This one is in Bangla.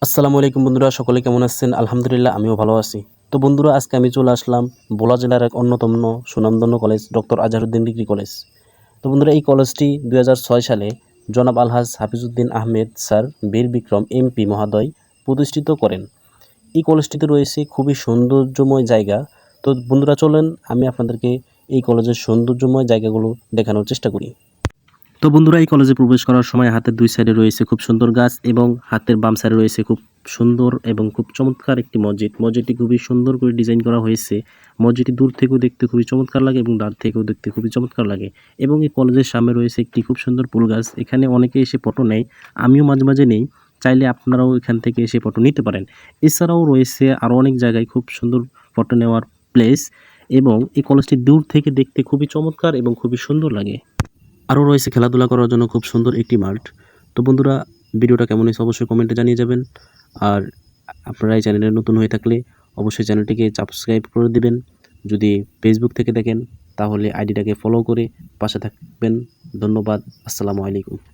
আসসালামু আলাইকুম বন্ধুরা, সকলে কেমন আছেন? আলহামদুলিল্লাহ, আমিও ভালো আছি। তো বন্ধুরা, আজকে আমি চলে আসলাম ভোলা জেলার এক অন্যতম সুনামধন্য college doctor Azharuddin degree college. তো বন্ধুরা, এই কলেজটি 2006 সালে জনাব আলহাজ হাফিজউদ্দিন আহমেদ স্যার বীর বিক্রম এমপি মহোদয় প্রতিষ্ঠিত করেন। এই কলেজটিতে রয়েছে খুবই সৌন্দর্যময় জায়গা। তো বন্ধুরা, চলেন আমি আপনাদেরকে এই কলেজের সৌন্দর্যময় জায়গাগুলো দেখানোর চেষ্টা করি। তো বন্ধুরা, এই কলেজে প্রবেশ করার সময় হাতের দুই সাইডে রয়েছে খুব সুন্দর গাছ এবং হাতের বাম সাইডে রয়েছে খুব সুন্দর এবং খুব চমৎকার একটি মসজিদ। মসজিদটি খুবই সুন্দর করে ডিজাইন করা হয়েছে। মসজিদটি দূর থেকেও দেখতে খুবই চমৎকার লাগে এবং দাঁড় থেকেও দেখতে খুবই চমৎকার লাগে। এবং এই কলেজের সামনে রয়েছে একটি খুব সুন্দর ফুল গাছ। এখানে অনেকে এসে ফটো নেয়, আমিও মাঝে মাঝে নেই। চাইলে আপনারাও এখান থেকে এসে ফটো নিতে পারেন। এছাড়াও রয়েছে আরও অনেক জায়গায় খুব সুন্দর ফটো নেওয়ার প্লেস, এবং এই কলেজটি দূর থেকে দেখতে খুবই চমৎকার এবং খুবই সুন্দর লাগে। আরও রয়েছে খেলাধুলা করার জন্য খুব সুন্দর একটি মাঠ। তো বন্ধুরা, ভিডিওটা কেমন হয়েছে অবশ্যই কমেন্টে জানিয়ে যাবেন। আর আপনারা এই চ্যানেলে নতুন হয়ে থাকলে অবশ্যই চ্যানেলটিকে সাবস্ক্রাইব করে দিবেন। যদি ফেসবুক থেকে দেখেন তাহলে আইডিটাকে ফলো করে পাশে থাকবেন। ধন্যবাদ। আসসালামু আলাইকুম।